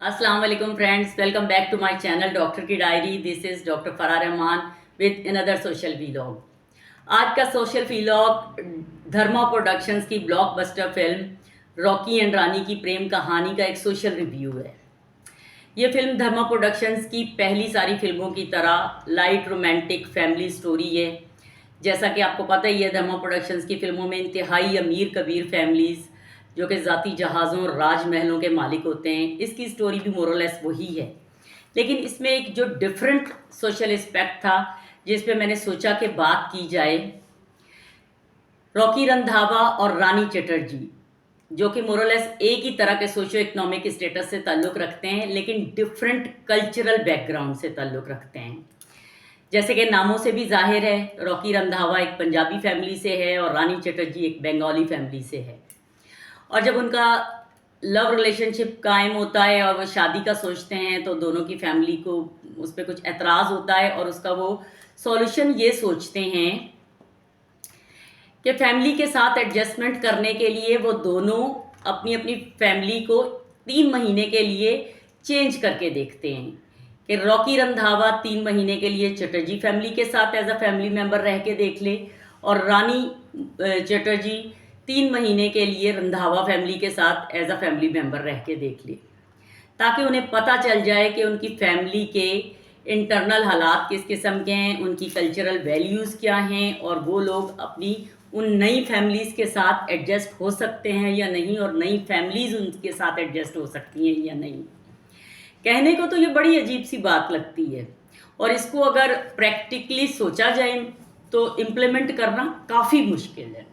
अस्सलाम वालेकुम friends, welcome back to my channel doctor की diary. This is doctor Farah Rahman with another social vlog. आज का सोशल वीलॉग धर्मा प्रोडक्शंस की blockbuster film Rocky and Rani ki Prem कहानी का एक सोशल रिव्यू है। ये फिल्म धर्मा प्रोडक्शंस की पहली सारी फिल्मों की तरह लाइट रोमांटिक फैमिली स्टोरी है। जैसा कि आपको पता ही है, धर्मा प्रोडक्शंस की फिल्मों में इंतहाई अमीर कबीर फैमिलीज़ जो कि ज़ाती जहाज़ों और राजमहलों के मालिक होते हैं, इसकी स्टोरी भी मोरलेस वही है। लेकिन इसमें एक जो डिफरेंट सोशल एस्पेक्ट था जिस पे मैंने सोचा कि बात की जाए, रॉकी रंधावा और रानी चटर्जी जो कि मोरलेस एक ही तरह के सोशो इकोनॉमिक स्टेटस से ताल्लुक़ रखते हैं लेकिन डिफरेंट कल्चरल बैकग्राउंड से ताल्लुक़ रखते हैं। जैसे कि नामों से भी जाहिर है, रॉकी रंधावा एक पंजाबी फैमिली से है और रानी चटर्जी एक बंगाली फैमिली से है। और जब उनका लव रिलेशनशिप कायम होता है और वो शादी का सोचते हैं तो दोनों की फैमिली को उस पर कुछ एतराज़ होता है और उसका वो सॉल्यूशन ये सोचते हैं कि फैमिली के साथ एडजस्टमेंट करने के लिए वो दोनों अपनी अपनी फैमिली को 3 महीने के लिए चेंज करके देखते हैं कि रॉकी रंधावा 3 महीने के लिए चटर्जी फैमिली के साथ एज अ फैमिली मेम्बर रह के देख ले और रानी चटर्जी 3 महीने के लिए रंधावा फैमिली के साथ एज अ फैमिली मेम्बर रह के देख ले, ताकि उन्हें पता चल जाए कि उनकी फैमिली के इंटरनल हालात किस किस्म के हैं, उनकी कल्चरल वैल्यूज़ क्या हैं और वो लोग अपनी उन नई फैमिलीज़ के साथ एडजस्ट हो सकते हैं या नहीं और नई फैमिलीज़ उनके साथ एडजस्ट हो सकती हैं या नहीं। कहने को तो ये बड़ी अजीब सी बात लगती है और इसको अगर प्रैक्टिकली सोचा जाए तो इम्प्लीमेंट करना काफ़ी मुश्किल है।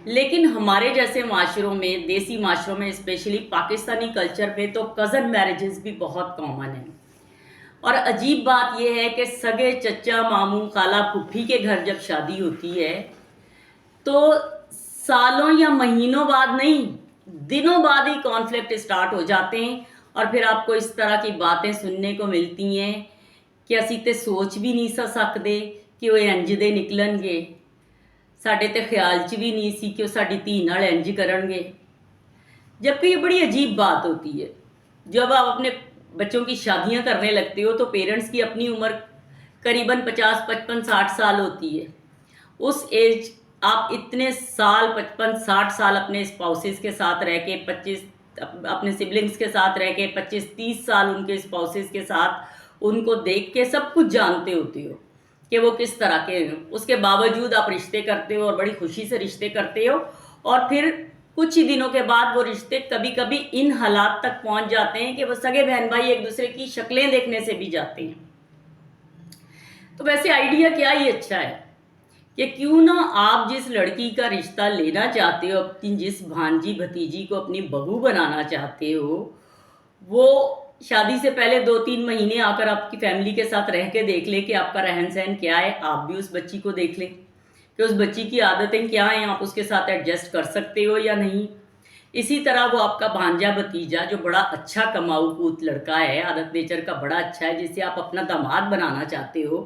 लेकिन हमारे जैसे माशरों में, देसी माशरों में, स्पेशली पाकिस्तानी कल्चर में तो कज़न मैरिजेस भी बहुत कॉमन है। और अजीब बात यह है कि सगे चचा मामू खाला फुफ्फी के घर जब शादी होती है तो सालों या महीनों बाद नहीं, दिनों बाद ही कॉन्फ्लिक्ट स्टार्ट हो जाते हैं और फिर आपको इस तरह की बातें सुनने को मिलती हैं कि असी तो सोच भी नहीं सकते कि वो इंज दे निकलणगे, साडे ते ख्याल च भी नहीं सी कि वो साडी धी नाल इंज करनगे। जबकि ये बड़ी अजीब बात होती है। जब आप अपने बच्चों की शादियां करने लगते हो तो पेरेंट्स की अपनी उम्र करीबन 50, 55, 60 साल होती है। उस एज आप इतने साल 55, 60 साल अपने स्पाउसेस के साथ रह के 25 अपने सिबलिंग्स के साथ रह के 25, 30 साल उनके स्पाउसेस के साथ उनको देख के सब कुछ जानते होते हो कि वो किस तरह के हैं। उसके बावजूद आप रिश्ते करते हो और बड़ी खुशी से रिश्ते करते हो और फिर कुछ ही दिनों के बाद वो रिश्ते कभी कभी इन हालात तक पहुंच जाते हैं कि वो सगे बहन भाई एक दूसरे की शक्लें देखने से भी जाते हैं। तो वैसे आइडिया क्या ही अच्छा है कि क्यों ना आप जिस लड़की का रिश्ता लेना चाहते हो, अपनी जिस भांजी भतीजी को अपनी बहू बनाना चाहते हो, वो शादी से पहले 2-3 महीने आकर आपकी फैमिली के साथ रह के देख ले कि आपका रहन सहन क्या है। आप भी उस बच्ची को देख लें कि उस बच्ची की आदतें क्या हैं, आप उसके साथ एडजस्ट कर सकते हो या नहीं। इसी तरह वो आपका भांजा भतीजा जो बड़ा अच्छा कमाऊ पूत लड़का है, आदत नेचर का बड़ा अच्छा है, जिसे आप अपना दामाद बनाना चाहते हो,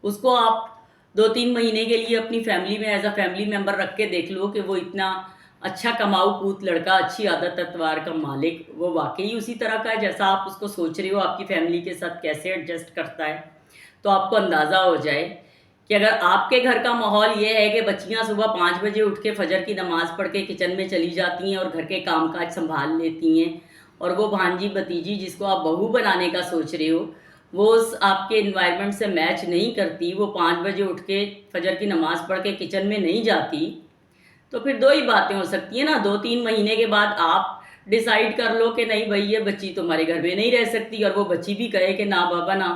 उसको आप 2-3 महीने के लिए अपनी फैमिली में एज अ फैमिली मेम्बर रख के देख लो कि वो इतना अच्छा कमाऊ पूत लड़का, अच्छी आदत अतवार का मालिक, वो वाकई उसी तरह का है जैसा आप उसको सोच रहे हो, आपकी फैमिली के साथ कैसे एडजस्ट करता है। तो आपको अंदाज़ा हो जाए कि अगर आपके घर का माहौल ये है कि बच्चियां सुबह 5 बजे उठ के फजर की नमाज़ पढ़ के किचन में चली जाती हैं और घर के कामकाज संभाल लेती हैं, और वो भांजी भतीजी जिसको आप बहू बनाने का सोच रहे हो वो उस आपके इन्वायरमेंट से मैच नहीं करती, वो 5 बजे उठ के फजर की नमाज़ पढ़ के किचन में नहीं जाती, तो फिर दो ही बातें हो सकती है ना। 2-3 महीने के बाद आप डिसाइड कर लो कि नहीं भाई, ये बच्ची तुम्हारे घर में नहीं रह सकती, और वो बच्ची भी कहे कि ना बाबा ना,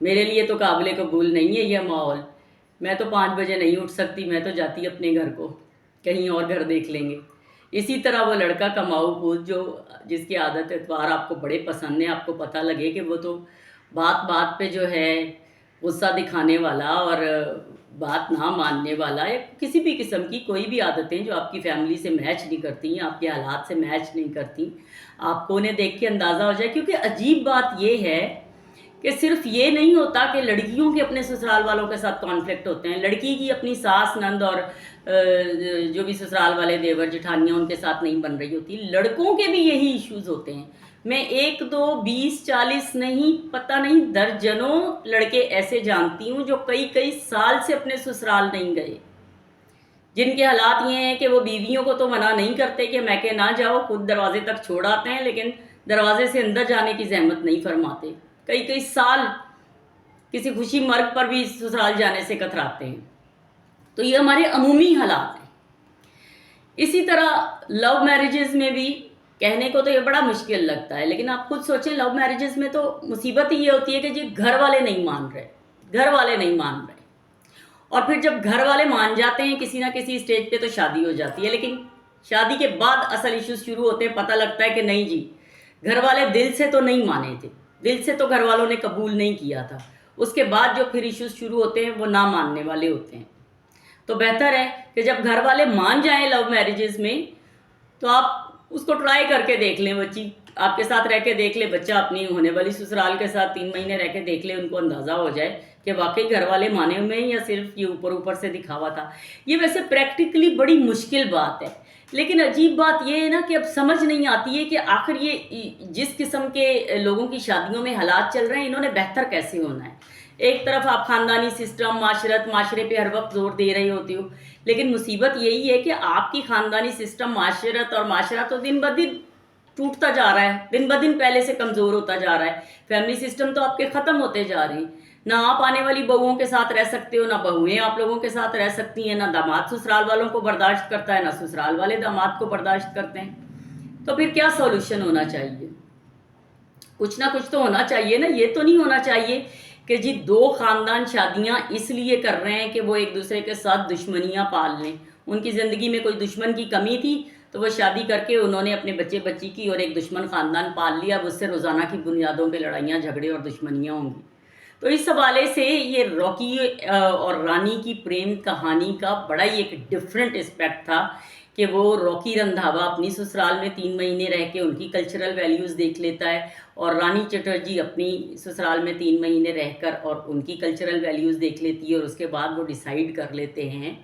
मेरे लिए तो काबिल कबूल नहीं है यह माहौल, मैं तो 5 बजे नहीं उठ सकती, मैं तो जाती अपने घर को, कहीं और घर देख लेंगे। इसी तरह वो लड़का कमाऊ पूत जो जिसकी आदत एतवार आपको बड़े पसंद है, आपको पता लगे कि वो तो बात बात पे जो है गुस्सा दिखाने वाला और बात ना मानने वाला, या किसी भी किस्म की कोई भी आदतें जो आपकी फैमिली से मैच नहीं करती, आपके हालात से मैच नहीं करती, आपको उन्हें देख के अंदाज़ा हो जाए। क्योंकि अजीब बात ये है कि सिर्फ ये नहीं होता कि लड़कियों के अपने ससुराल वालों के साथ कॉन्फ्लिक्ट होते हैं, लड़की की अपनी सास नंद और जो भी ससुराल वाले देवर जेठानियाँ उनके साथ नहीं बन रही होती, लड़कों के भी यही इश्यूज़ होते हैं। मैं 1 2 20 40 नहीं, पता नहीं दर्जनों लड़के ऐसे जानती हूँ जो कई कई साल से अपने ससुराल नहीं गए, जिनके हालात ये हैं कि वो बीवियों को तो मना नहीं करते कि मैके ना जाओ, खुद दरवाजे तक छोड़ आते हैं, लेकिन दरवाजे से अंदर जाने की जहमत नहीं फरमाते। कई कई साल किसी खुशी मर्ग पर भी ससुराल जाने से कतराते हैं। तो ये हमारे अमूमी हालात हैं। इसी तरह लव मैरिजेस में भी कहने को तो ये बड़ा मुश्किल लगता है, लेकिन आप खुद सोचें, लव मैरिजेस में तो मुसीबत ही ये होती है कि जी घर वाले नहीं मान रहे, घर वाले नहीं मान रहे। और फिर जब घर वाले मान जाते हैं किसी ना किसी स्टेज पे तो शादी हो जाती है, लेकिन शादी के बाद असल इश्यूज शुरू होते हैं। पता लगता है कि नहीं जी, घर वाले दिल से तो नहीं माने थे, दिल से तो घर वालों ने कबूल नहीं किया था। उसके बाद जो फिर इश्यूज शुरू होते हैं वो ना मानने वाले होते हैं। तो बेहतर है कि जब घर वाले मान जाएं लव मैरिजेस में, तो आप उसको ट्राई करके देख लें। बच्ची आपके साथ रह के देख ले, बच्चा अपनी होने वाली ससुराल के साथ 3 महीने रह के देख ले, उनको अंदाज़ा हो जाए कि वाकई घर वाले माने हुए हैं या सिर्फ ये ऊपर ऊपर से दिखावा था। ये वैसे प्रैक्टिकली बड़ी मुश्किल बात है, लेकिन अजीब बात ये है ना कि अब समझ नहीं आती है कि आखिर ये जिस किस्म के लोगों की शादियों में हालात चल रहे हैं, इन्होंने बेहतर कैसे होना है। एक तरफ आप खानदानी सिस्टम, माशरे पे हर वक्त जोर दे रहे होते हो, लेकिन मुसीबत यही है कि आपकी खानदानी सिस्टम, माशरत और माशरा तो दिन ब दिन टूटता जा रहा है, दिन ब दिन पहले से कमज़ोर होता जा रहा है। फैमिली सिस्टम तो आपके ख़त्म होते जा रहे हैं। ना आप आने वाली बहुओं के साथ रह सकते हो, ना बहुएं आप लोगों के साथ रह सकती हैं, ना दामाद ससुराल वालों को बर्दाश्त करता है, ना ससुराल वाले दामाद को बर्दाश्त करते हैं। तो फिर क्या सॉल्यूशन होना चाहिए? कुछ ना कुछ तो होना चाहिए ना। ये तो नहीं होना चाहिए कि जी 2 ख़ानदान शादियां इसलिए कर रहे हैं कि वो एक दूसरे के साथ दुश्मनियां पाल लें। उनकी ज़िंदगी में कोई दुश्मन की कमी थी तो वो शादी करके उन्होंने अपने बच्चे बच्ची की और एक दुश्मन ख़ानदान पाल लिया। अब उससे रोज़ाना की बुनियादों पे लड़ाइयाँ, झगड़े और दुश्मनियाँ होंगी। तो इस हवाले से ये रॉकी और रानी की प्रेम कहानी का बड़ा ही एक डिफरेंट एस्पेक्ट था कि वो रॉकी रंधावा अपनी ससुराल में 3 महीने रह के उनकी कल्चरल वैल्यूज़ देख लेता है, और रानी चटर्जी अपनी ससुराल में 3 महीने रहकर और उनकी कल्चरल वैल्यूज़ देख लेती है। और उसके बाद वो डिसाइड कर लेते हैं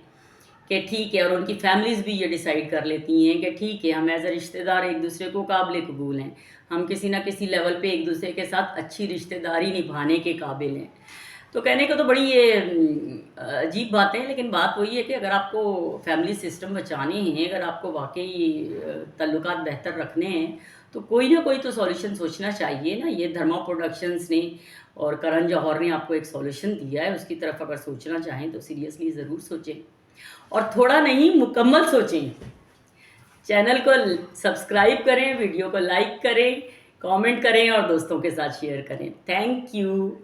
कि ठीक है, और उनकी फैमिलीज़ भी ये डिसाइड कर लेती हैं कि ठीक है, हम एज अ रिश्तेदार एक दूसरे को काबिल कबूल हैं, हम किसी ना किसी लेवल पे एक दूसरे के साथ अच्छी रिश्तेदारी निभाने के काबिल हैं। तो कहने को तो बड़ी ये अजीब बात है, लेकिन बात वही है कि अगर आपको फैमिली सिस्टम बचाने हैं, अगर आपको वाकई ताल्लुकात बेहतर रखने हैं, तो कोई ना कोई तो सॉल्यूशन सोचना चाहिए ना। ये धर्मा प्रोडक्शंस ने और करण जौहर ने आपको एक सॉल्यूशन दिया है, उसकी तरफ अगर सोचना चाहें तो सीरियसली ज़रूर सोचें, और थोड़ा नहीं मुकम्मल सोचें। चैनल को सब्सक्राइब करें, वीडियो को लाइक करें, कमेंट करें और दोस्तों के साथ शेयर करें। Thank you.